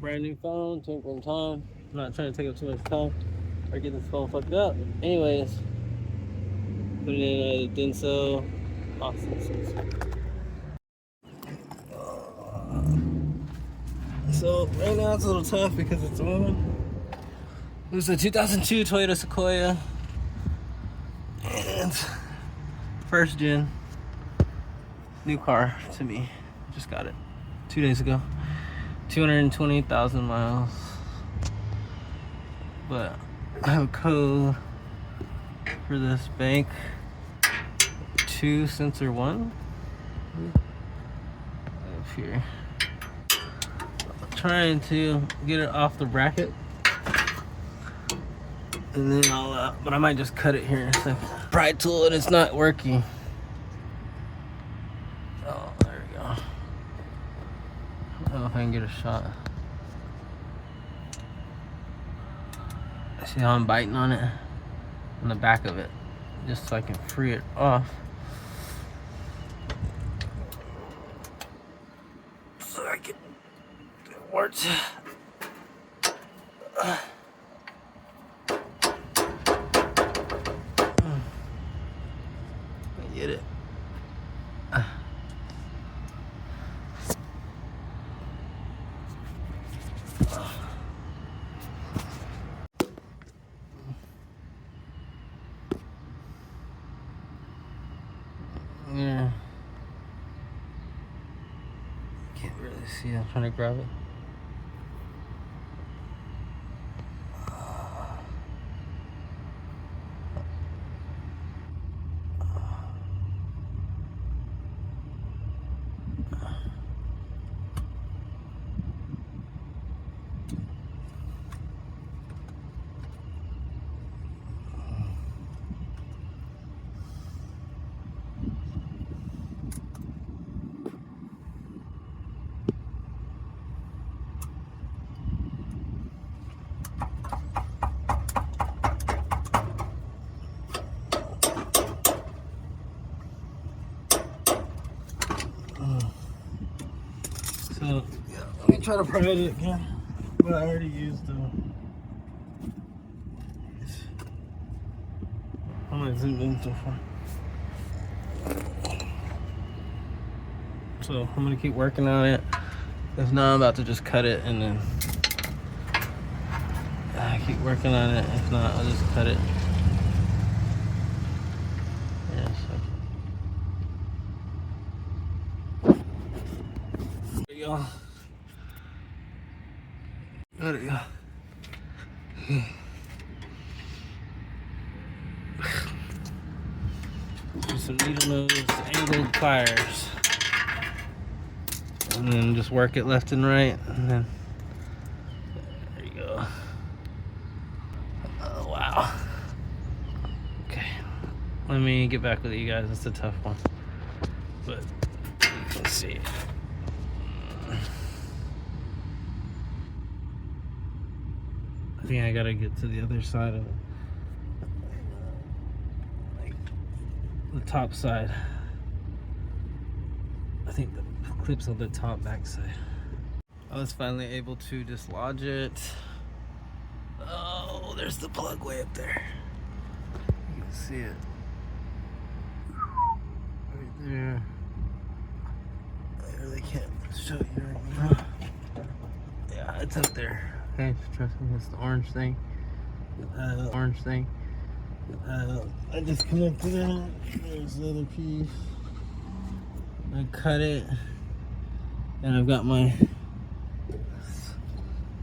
brand new phone, tinkering time. I'm not trying to take up too much time or get this phone fucked up. Anyways, put it in a Denso Austin sensor. So right now it's a little tough because it's on. It was a 2002 Toyota Sequoia and first gen, new car to me. Just got it 2 days ago. 220,000 miles. But I have a code for this bank 2 sensor 1 up here. I'm trying to get it off the bracket, and then I'll but I might just cut it here in a second. Pry tool, and it's not working. Oh, there we go. I don't know if I can get a shot. See how I'm biting on it? On the back of it, just so I can free it off. So I can, it works. I get it. Yeah. Can't really see. I'm trying to grab it. So, yeah, let me try to pry it again. But I already used them. I'm gonna zoom in so far. So I'm gonna keep working on it. If not, I'm about to just cut it and then I keep working on it. If not, I'll just cut it. Yeah, so. There you go. There you go. Some needle nose angled pliers, and then just work it left and right, and then there you go. Oh wow. Okay, let me get back with you guys. It's a tough one, but let's see. I think I gotta get to the other side of it. The top side. I think the clip's on the top back side. I was finally able to dislodge it. Oh, there's the plug way up there. You can see it right there. I really can't show you right now. Yeah, it's up there. Okay, trust me, it's the orange thing. Orange thing. I just connected it. There's the other piece. I cut it, and I've got my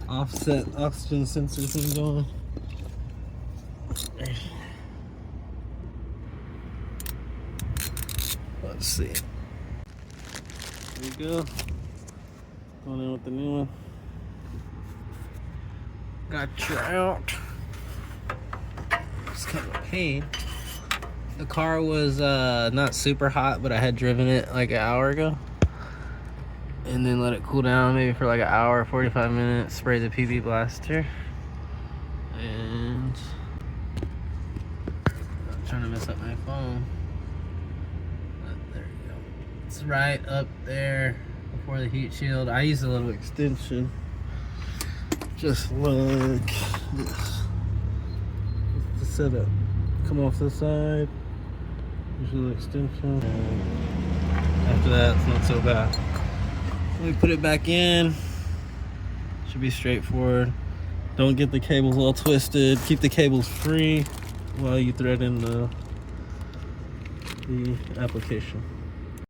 offset oxygen sensor thing going. Let's see. There we go. Going in with the new one. Got you out. It's kind of a pain. The car was not super hot, but I had driven it like an hour ago. And then let it cool down maybe for like an hour, 45 minutes. Spray the PB blaster. And I'm trying to mess up my phone. But there you go. It's right up there before the heat shield. I used a little extension. just like this. It's the setup. Come off this side. Usually extension. And after that, it's not so bad. Let me put it back in. Should be straightforward. Don't get the cables all twisted. Keep the cables free while you thread in the application.